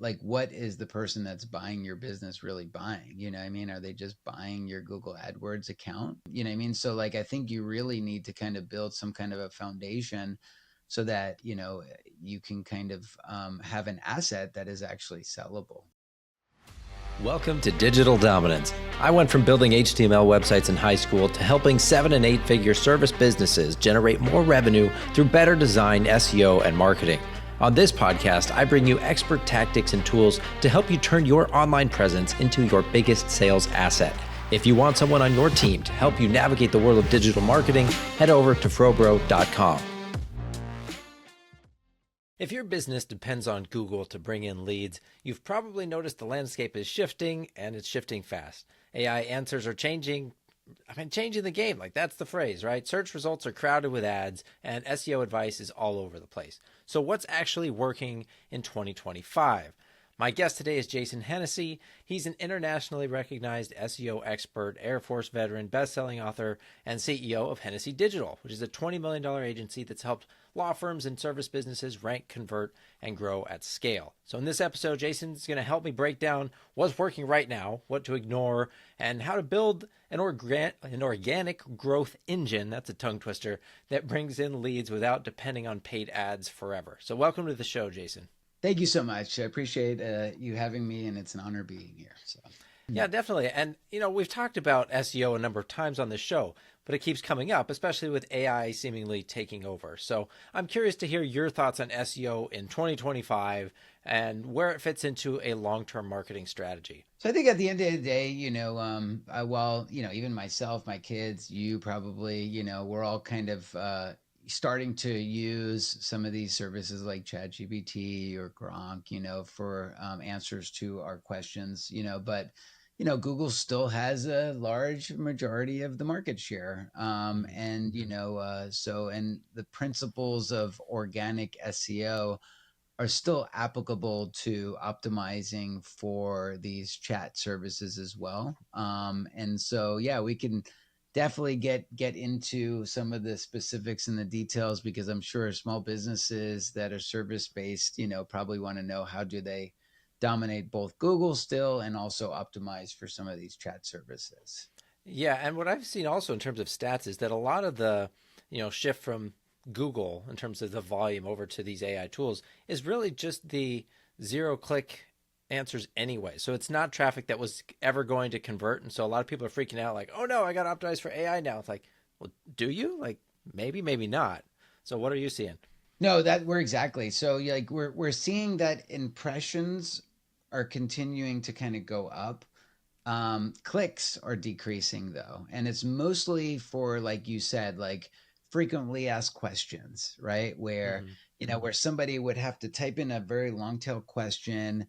like, what is the person that's buying your business really buying? You know what I mean? Are they just buying your Google AdWords account? You know what I mean? So like, I think you really need to kind of build some kind of a foundation so that, you can kind of have an asset that is actually sellable. Welcome to Digital Dominance. I went from building HTML websites in high school to helping 7- and 8-figure service businesses generate more revenue through better design, SEO, and marketing. On this podcast, I bring you expert tactics and tools to help you turn your online presence into your biggest sales asset. If you want someone on your team to help you navigate the world of digital marketing, head over to FroBro.com. If your business depends on Google to bring in leads, you've probably noticed the landscape is shifting, and it's shifting fast. AI answers are changing the game. Like, that's the phrase, right? Search results are crowded with ads, and SEO advice is all over the place. So what's actually working in 2025? My guest today is Jason Hennessey. He's an internationally recognized SEO expert, Air Force veteran, best-selling author, and CEO of Hennessey Digital, which is a $20 million agency that's helped law firms and service businesses rank, convert, and grow at scale. So in this episode, Jason's going to help me break down what's working right now, what to ignore, and how to build an organic growth engine, that's a tongue twister, that brings in leads without depending on paid ads forever. So welcome to the show, Jason. Thank you so much. I appreciate you having me, and it's an honor being here. So, yeah, definitely. And, we've talked about SEO a number of times on this show, but it keeps coming up, especially with AI seemingly taking over. So I'm curious to hear your thoughts on SEO in 2025 and where it fits into a long-term marketing strategy. So I think at the end of the day, even myself, my kids, you probably, we're all kind of starting to use some of these services like ChatGPT or Gronk, for answers to our questions, but Google still has a large majority of the market share. And the principles of organic SEO are still applicable to optimizing for these chat services as well. We can definitely get into some of the specifics and the details, because I'm sure small businesses that are service-based, probably want to know, how do they dominate both Google still and also optimize for some of these chat services. Yeah, and what I've seen also in terms of stats is that a lot of the, shift from Google in terms of the volume over to these AI tools is really just the zero-click answers anyway. So it's not traffic that was ever going to convert. And so a lot of people are freaking out like, oh no, I got to optimize for AI now. It's like, well, do you? Like, maybe not. So what are you seeing? No, we're exactly. So like we're seeing that impressions are continuing to kind of go up. Clicks are decreasing though. And it's mostly for, like you said, like frequently asked questions, right? Where, where somebody would have to type in a very long tail question,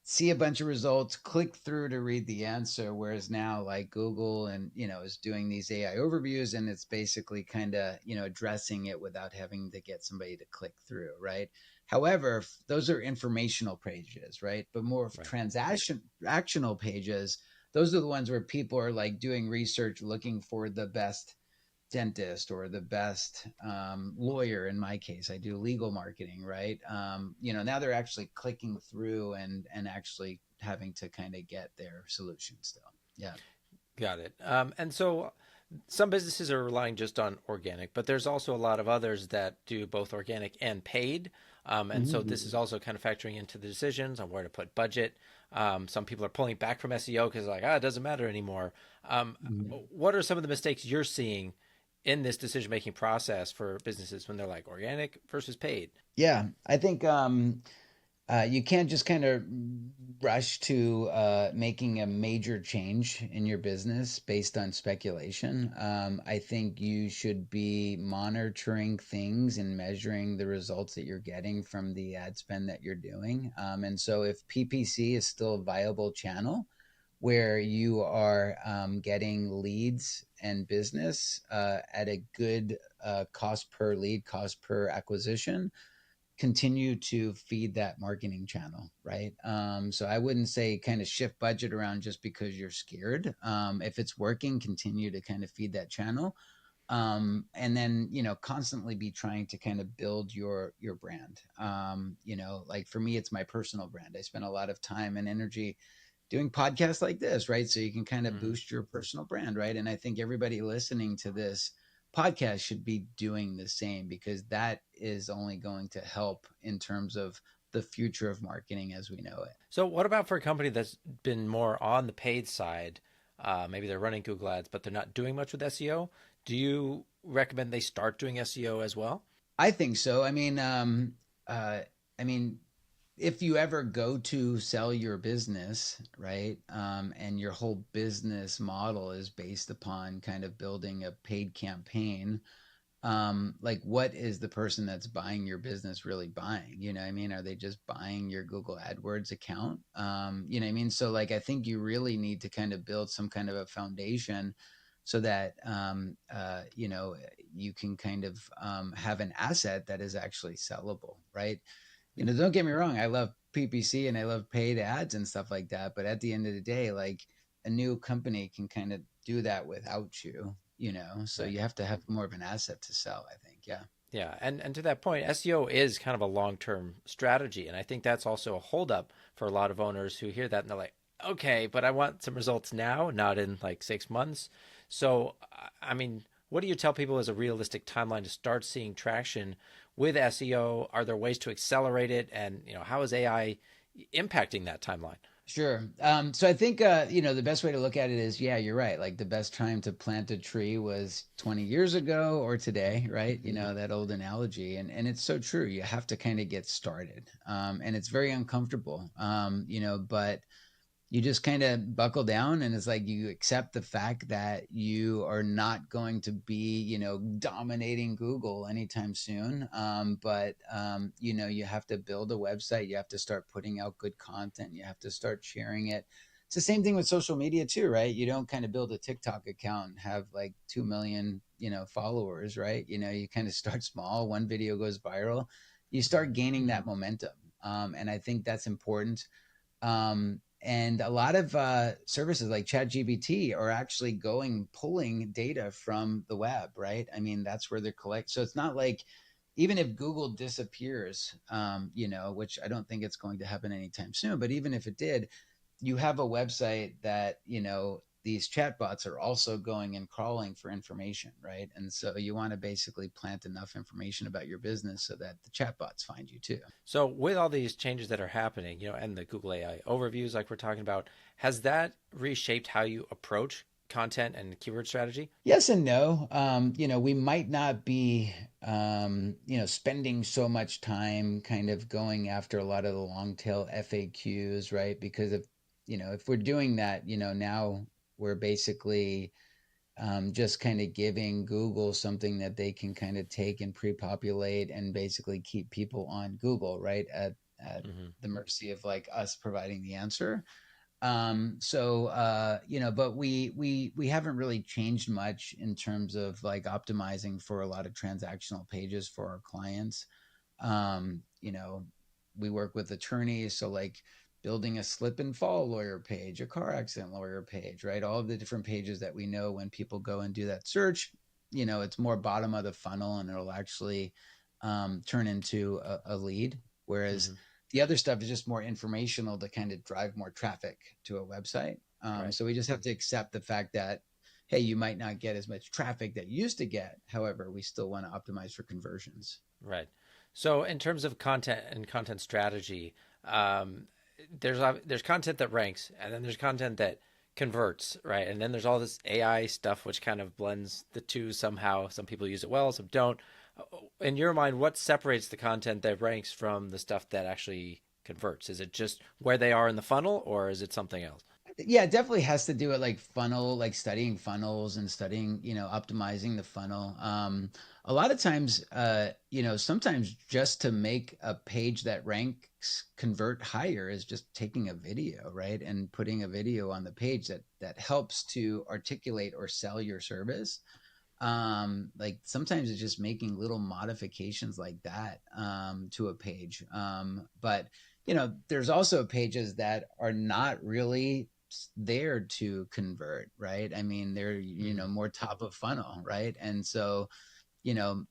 see a bunch of results, click through to read the answer. Whereas now, like Google and, is doing these AI overviews, and it's basically kind of, addressing it without having to get somebody to click through. Right. However, those are informational pages, right? But more transactional pages, those are the ones where people are like doing research, looking for the best dentist or the best lawyer. In my case, I do legal marketing, right? Now they're actually clicking through and actually having to kind of get their solution still. Yeah. Got it. And so some businesses are relying just on organic, but there's also a lot of others that do both organic and paid. So this is also kind of factoring into the decisions on where to put budget. Some people are pulling back from SEO because like, it doesn't matter anymore. What are some of the mistakes you're seeing in this decision-making process for businesses when they're like organic versus paid? Yeah, I think you can't just kind of rush to making a major change in your business based on speculation. I think you should be monitoring things and measuring the results that you're getting from the ad spend that you're doing. And so if PPC is still a viable channel where you are getting leads and business at a good cost per lead, cost per acquisition, continue to feed that marketing channel, right? So I wouldn't say kind of shift budget around just because you're scared. If it's working, continue to kind of feed that channel. And then, constantly be trying to kind of build your brand. Like for me, it's my personal brand. I spend a lot of time and energy doing podcasts like this, right? So you can kind of Hmm. boost your personal brand, right? And I think everybody listening to this podcast should be doing the same, because that is only going to help in terms of the future of marketing as we know it. So, what about for a company that's been more on the paid side? Maybe they're running Google Ads, but they're not doing much with SEO. Do you recommend they start doing SEO as well? I think so. Uh, I mean, if you ever go to sell your business, right, and your whole business model is based upon kind of building a paid campaign, like what is the person that's buying your business really buying? You know what I mean? Are they just buying your Google AdWords account? You know what I mean? So like, I think you really need to kind of build some kind of a foundation so that, you can kind of have an asset that is actually sellable, right? Don't get me wrong. I love PPC and I love paid ads and stuff like that. But at the end of the day, like a new company can kind of do that without you. So Right. you have to have more of an asset to sell, I think. Yeah. Yeah, and to that point, SEO is kind of a long-term strategy, and I think that's also a holdup for a lot of owners who hear that and they're like, "Okay, but I want some results now, not in like 6 months." So, I mean, what do you tell people is a realistic timeline to start seeing traction with SEO? Are there ways to accelerate it, and how is AI impacting that timeline? Sure. So I think the best way to look at it is, yeah, you're right. Like the best time to plant a tree was 20 years ago or today, right? That old analogy. And it's so true. You have to kind of get started. And it's very uncomfortable. But you just kind of buckle down, and it's like you accept the fact that you are not going to be dominating Google anytime soon. But you have to build a website, you have to start putting out good content, you have to start sharing it. It's the same thing with social media too, right? You don't kind of build a TikTok account and have like 2 million followers, right? You kind of start small, one video goes viral, you start gaining that momentum. And I think that's important. And a lot of services like ChatGPT are actually pulling data from the web, right? I mean, that's where they're collect. So it's not like, even if Google disappears, which I don't think it's going to happen anytime soon, but even if it did, you have a website that these chatbots are also going and crawling for information, right? And so you want to basically plant enough information about your business so that the chatbots find you too. So with all these changes that are happening, and the Google AI overviews like we're talking about, has that reshaped how you approach content and keyword strategy? Yes and no. We might not be, spending so much time kind of going after a lot of the long tail FAQs, right? Because if we're doing that, now we're basically just kind of giving Google something that they can kind of take and pre-populate and basically keep people on Google, right? At Hmm. the mercy of like us providing the answer. But we haven't really changed much in terms of like optimizing for a lot of transactional pages for our clients. um you know we work with attorneys, so like building a slip and fall lawyer page, a car accident lawyer page, right? All of the different pages that we know when people go and do that search, it's more bottom of the funnel, and it'll actually turn into a lead. Whereas Hmm. the other stuff is just more informational to kind of drive more traffic to a website. Right. So we just have to accept the fact that, hey, you might not get as much traffic that you used to get. However, we still want to optimize for conversions. Right. So in terms of content and content strategy, um, there's content that ranks, and then there's content that converts, right? And then there's all this AI stuff which kind of blends the two somehow. Some people use it well, some don't. In your mind, what separates the content that ranks from the stuff that actually converts? Is it just where they are in the funnel, or is it something else? Yeah, it definitely has to do with like funnel, like studying funnels and studying, optimizing the funnel. A lot of times, sometimes just to make a page that ranks convert higher is just taking a video, right? And putting a video on the page that helps to articulate or sell your service. Like sometimes it's just making little modifications like that to a page. But there's also pages that are not really there to convert, right? I mean, they're, Hmm. more top of funnel, right? And so, and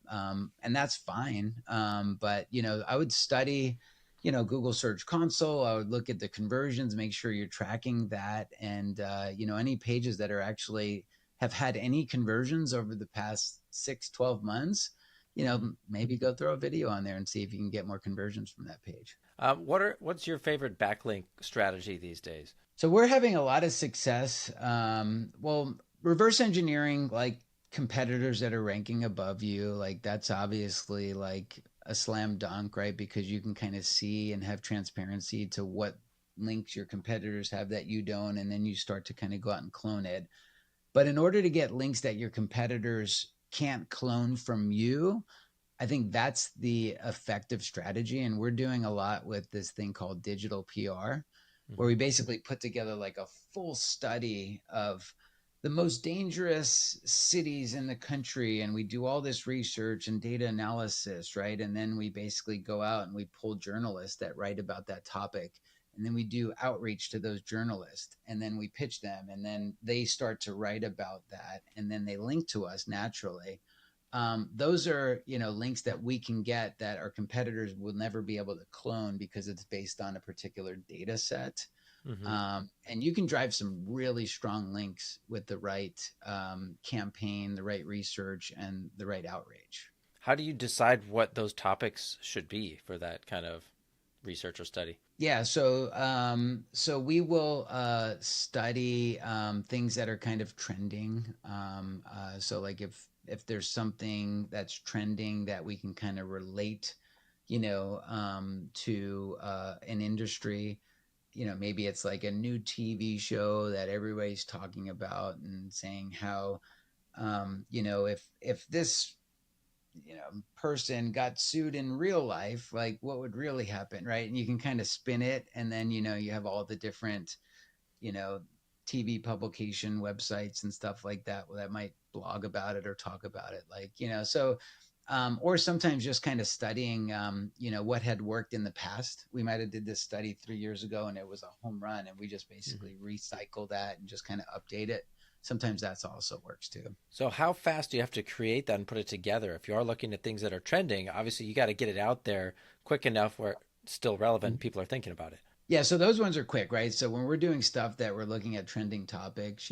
that's fine. But, I would study, Google Search Console. I would look at the conversions, make sure you're tracking that. And, any pages that are actually have had any conversions over the past 6, 12 months, Hmm. maybe go throw a video on there and see if you can get more conversions from that page. What's your favorite backlink strategy these days? So we're having a lot of success. Well, reverse engineering like competitors that are ranking above you, like that's obviously like a slam dunk, right? Because you can kind of see and have transparency to what links your competitors have that you don't, and then you start to kind of go out and clone it. But in order to get links that your competitors can't clone from you, I think that's the effective strategy. And we're doing a lot with this thing called digital PR, where Hmm. we basically put together like a full study of the most dangerous cities in the country. And we do all this research and data analysis, right? And then we basically go out and we pull journalists that write about that topic. And then we do outreach to those journalists and then we pitch them and then they start to write about that. And then they link to us naturally. Those are links that we can get that our competitors will never be able to clone because it's based on a particular data set. Hmm. And you can drive some really strong links with the right campaign, the right research, and the right outreach. How do you decide what those topics should be for that kind of research or study? Yeah, so we will study things that are kind of trending. So like if there's something that's trending that we can kind of relate, to an industry, maybe it's like a new TV show that everybody's talking about and saying how, if this person got sued in real life, like what would really happen, right? And you can kind of spin it, and then you have all the different you know TV publication websites and stuff like that that might blog about it or talk about it, like so. Or sometimes just kind of studying, what had worked in the past. We might have did this study 3 years ago and it was a home run, and we just Hmm. basically recycle that and just kind of update it. Sometimes that's also works too. So how fast do you have to create that and put it together? If you are looking at things that are trending, obviously you got to get it out there quick enough where it's still relevant. People are thinking about it. Yeah, so those ones are quick, right? So when we're doing stuff that we're looking at trending topics,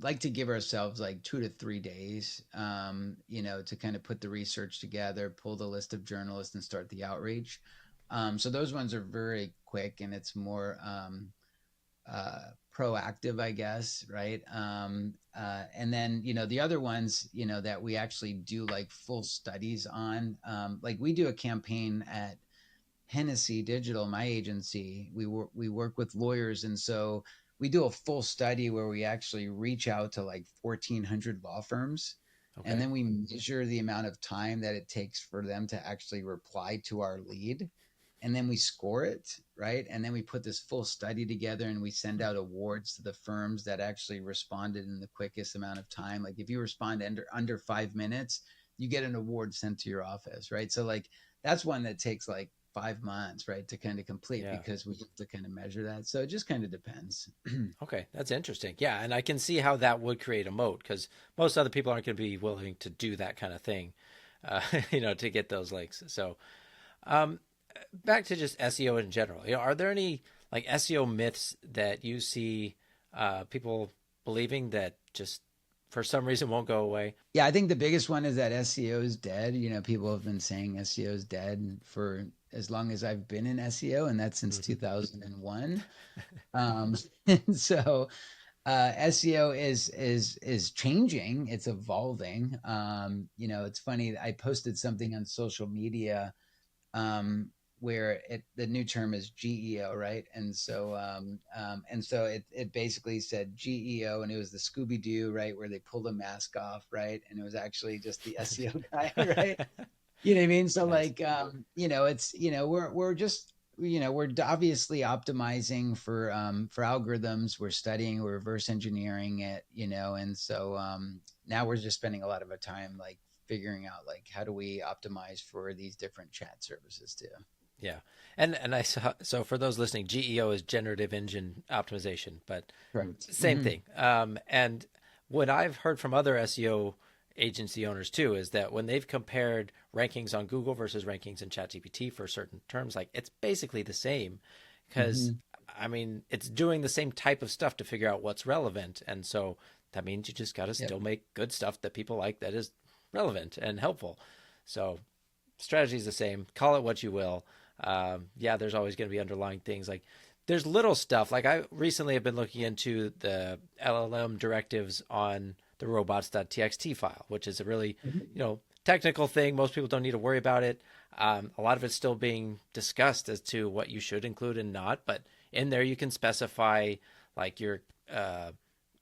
like to give ourselves like 2 to 3 days, to kind of put the research together, pull the list of journalists, and start the outreach. So those ones are very quick, and it's more proactive, I guess, right? And then the other ones, that we actually do like full studies on, like we do a campaign at Hennessey Digital, my agency. We work with lawyers, and so we do a full study where we actually reach out to like 1,400 law firms, and Okay. then we measure the amount of time that it takes for them to actually reply to our lead, and then we score it, right? And then we put this full study together, and we send out awards to the firms that actually responded in the quickest amount of time. Like if you respond under 5 minutes, you get an award sent to your office, right? So like that's one that takes like 5 months, right, to kind of complete Yeah. because we have to kind of measure that. So it just kind of depends. Okay. That's interesting. Yeah. And I can see how that would create a moat because most other people aren't going to be willing to do that kind of thing, to get those links. So, um, back to just SEO in general. Are there any like SEO myths that you see people believing that just for some reason won't go away? Yeah, I think the biggest one is that SEO is dead. People have been saying SEO is dead for as long as I've been in SEO, and that's since Hmm. 2001. And so SEO is changing. It's evolving. It's funny. I posted something on social media, where the new term is GEO, right? And so it basically said GEO, and it was the Scooby Doo, right, where they pulled a mask off, right, and it was actually just the SEO guy, right? You know what I mean? So Nice. like, it's we're just we're obviously optimizing for algorithms. We're studying, we're reverse engineering it, and so now we're just spending a lot of our time like figuring out like how do we optimize for these different chat services too. Yeah. And I saw, so for those listening, GEO is generative engine optimization, but Correct. same thing. And what I've heard from other SEO agency owners too is that when they've compared rankings on Google versus rankings in ChatGPT for certain terms, like it's basically the same because Hmm. I mean, it's doing the same type of stuff to figure out what's relevant. And so that means you just got to Yep. still make good stuff that people like that is relevant and helpful. So strategy is the same. Call it what you will. Yeah, there's always going to be underlying things like there's little stuff. Like I recently have been looking into the LLM directives on the robots.txt file, which is a really, Mhm. technical thing. Most people don't need to worry about it. A lot of it's still being discussed as to what you should include and not, but in there you can specify like your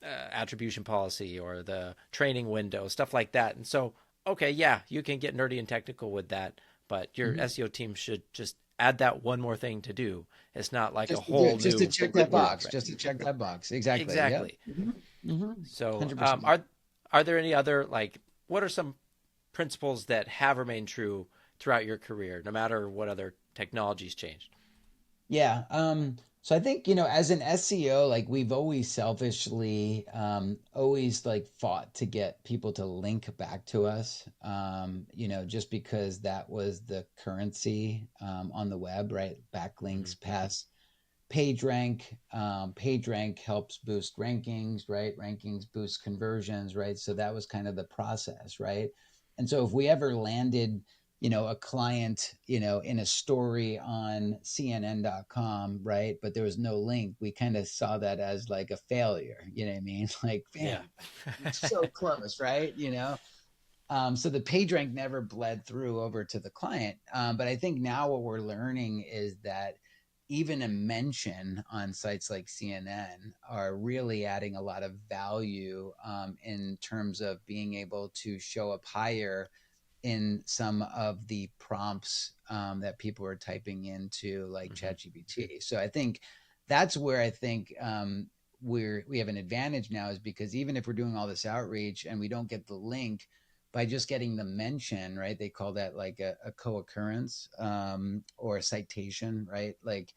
attribution policy or the training window, stuff like that. And so, okay, yeah, you can get nerdy and technical with that, but your Mhm. SEO team should just add that one more thing to do. It's not like a Just to do whole it, just to new check that word. box, Right. just to check that box. Exactly. Yep. Exactly. Hmm. Hmm. So, 100%. are there any other like what are some principles that have remained true throughout your career, no matter what other technologies changed? Yeah. So I think, as an SEO, like we've always selfishly, always like fought to get people to link back to us, just because that was the currency, on the web, right? Hmm. Backlinks pass page rank. Page rank helps boost rankings, right? Rankings boost conversions, right? So that was kind of the process, right? And so if we ever landed, a client, in a story on CNN.com, right? But there was no link, we kind of saw that as like a failure. You know what I mean? Like, Yeah. man, so close, right? So the page rank never bled through over to the client. But I think now what we're learning is that even a mention on sites like CNN are really adding a lot of value, in terms of being able to show up higher in some of the prompts, that people are typing into like Hmm. ChatGPT. So I think that's where I think, we have an advantage now, is because even if we're doing all this outreach and we don't get the link, by just getting the mention, right? They call that like a co-occurrence, or a citation, right? Like,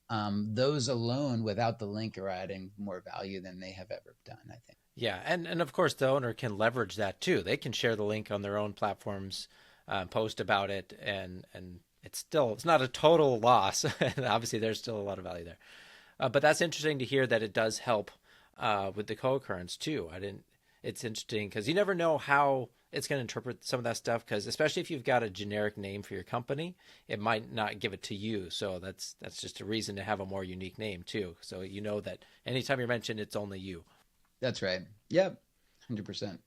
those alone without the link are adding more value than they have ever done, I think. Yeah, and of course the owner can leverage that too. They can share the link on their own platforms, post about it, and it's not a total loss. And obviously, there's still a lot of value there. But that's interesting to hear that it does help with the co-occurrence too. I didn't. It's interesting because you never know how it's going to interpret some of that stuff. Because especially if you've got a generic name for your company, it might not give it to you. So that's just a reason to have a more unique name too. So you know that anytime you're mentioned, it's only you. That's right. Yep. 100%.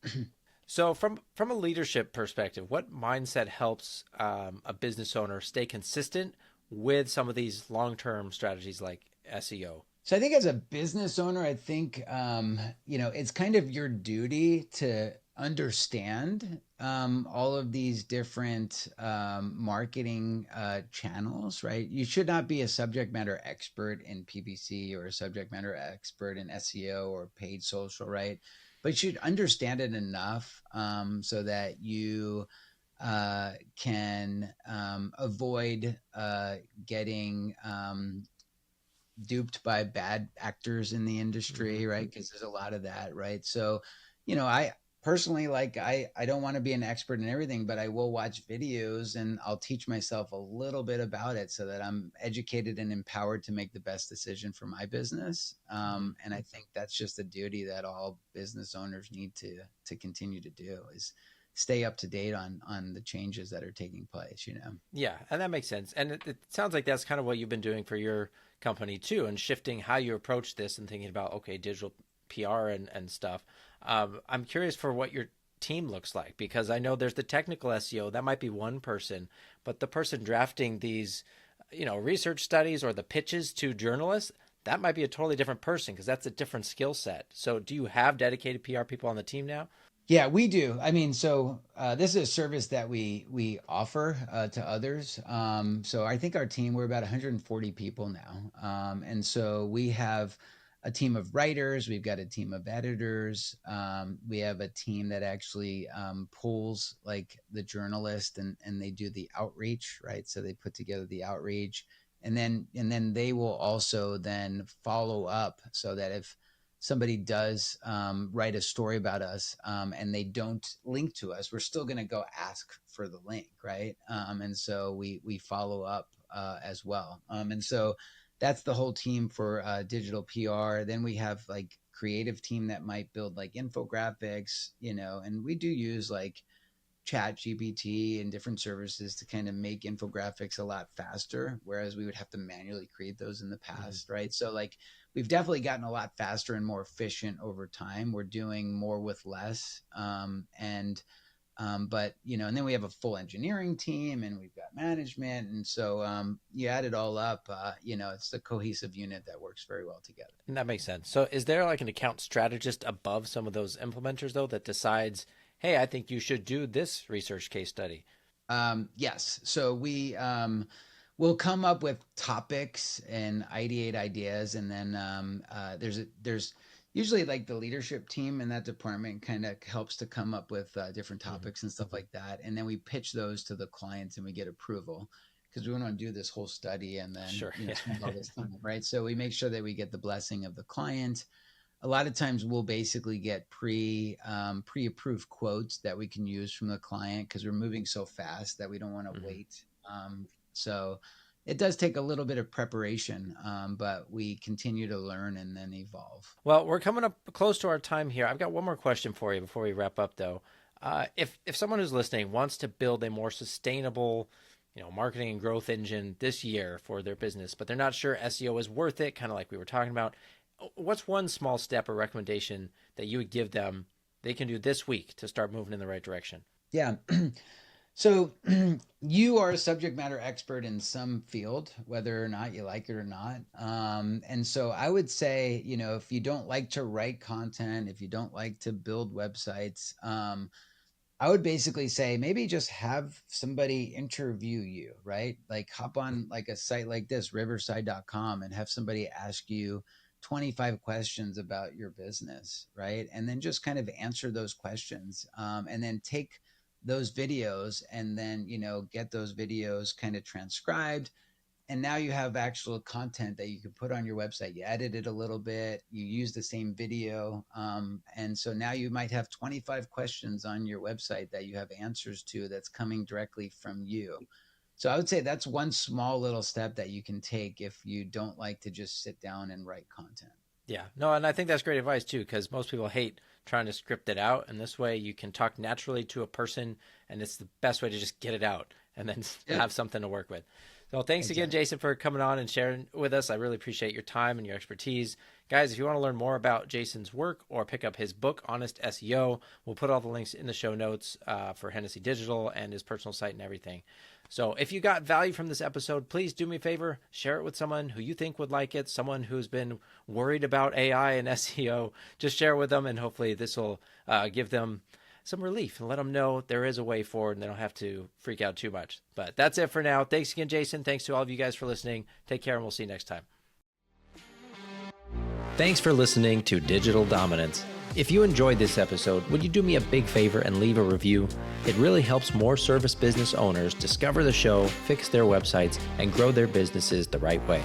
So, from a leadership perspective, what mindset helps a business owner stay consistent with some of these long term strategies like SEO? So I think as a business owner, I think, it's kind of your duty to understand, all of these different, marketing, channels, right? You should not be a subject matter expert in PPC or a subject matter expert in SEO or paid social, right? But you should understand it enough, so that you, can, avoid, getting, duped by bad actors in the Hmm. industry, right? Because there's a lot of that, right? So, I personally, like, I don't want to be an expert in everything, but I will watch videos and I'll teach myself a little bit about it so that I'm educated and empowered to make the best decision for my business. Hmm. And I think that's just a duty that all business owners need to continue to do, is stay up to date on the changes that are taking place. Yeah, and that makes sense. And it sounds like that's kind of what you've been doing for your company too, and shifting how you approach this and thinking about, okay, digital PR and stuff. I'm curious for what your team looks like because I know there's the technical SEO that might be one person, but the person drafting these, research studies or the pitches to journalists, that might be a totally different person because that's a different skill set. So, do you have dedicated PR people on the team now? Yeah, we do. I mean, so, this is a service that we offer, to others. So I think our team, we're about 140 people now, and so we have, a team of writers. We've got a team of editors. We have a team that actually pulls like the journalist and they do the outreach, right? So they put together the outreach, and then they will also then follow up so that if somebody does write a story about us and they don't link to us, we're still going to go ask for the link, right? And so we follow up as well. And so that's the whole team for digital PR. Then we have like creative team that might build like infographics, and we do use like chat GPT and different services to kind of make infographics a lot faster, whereas we would have to manually create those in the past, right? So like we've definitely gotten a lot faster and more efficient over time. We're doing more with less. But and then we have a full engineering team and we've got management. And so you add it all up, it's the cohesive unit that works very well together. And that makes sense. So is there like an account strategist above some of those implementers though, that decides, hey, I think you should do this research case study? Yes. So we'll come up with topics and ideate ideas. And then there's usually like the leadership team in that department kind of helps to come up with different topics and stuff like that. And then we pitch those to the clients and we get approval because we want to do this whole study and then spend all this time, right? So we make sure that we get the blessing of the client. A lot of times we'll basically get pre-approved quotes that we can use from the client because we're moving so fast that we don't want to wait. So it does take a little bit of preparation, but we continue to learn and then evolve. Well, we're coming up close to our time here. I've got one more question for you before we wrap up, though. If someone who's listening wants to build a more sustainable, marketing and growth engine this year for their business, but they're not sure SEO is worth it, kind of like we were talking about, what's one small step or recommendation that you would give them they can do this week to start moving in the right direction? Yeah. So you are a subject matter expert in some field, whether or not you like it or not. And so I would say, if you don't like to write content, if you don't like to build websites, I would basically say maybe just have somebody interview you, right? Like hop on like a site like this, riverside.com, and have somebody ask you 25 questions about your business, right? And then just kind of answer those questions and then take those videos and then, get those videos kind of transcribed. And now you have actual content that you can put on your website. You edit it a little bit, you use the same video. And so now you might have 25 questions on your website that you have answers to that's coming directly from you. So I would say that's one small little step that you can take if you don't like to just sit down and write content. Yeah, no, and I think that's great advice too, because most people hate trying to script it out. And this way you can talk naturally to a person and it's the best way to just get it out and then have something to work with. So thanks again, Jason, for coming on and sharing with us. I really appreciate your time and your expertise. Guys, if you want to learn more about Jason's work or pick up his book, Honest SEO, we'll put all the links in the show notes for Hennessey Digital and his personal site and everything. So if you got value from this episode, please do me a favor, share it with someone who you think would like it, someone who's been worried about AI and SEO. Just share it with them, and hopefully this will give them some relief and let them know there is a way forward and they don't have to freak out too much. But that's it for now. Thanks again, Jason. Thanks to all of you guys for listening. Take care, and we'll see you next time. Thanks for listening to Digital Dominance. If you enjoyed this episode, would you do me a big favor and leave a review? It really helps more service business owners discover the show, fix their websites, and grow their businesses the right way.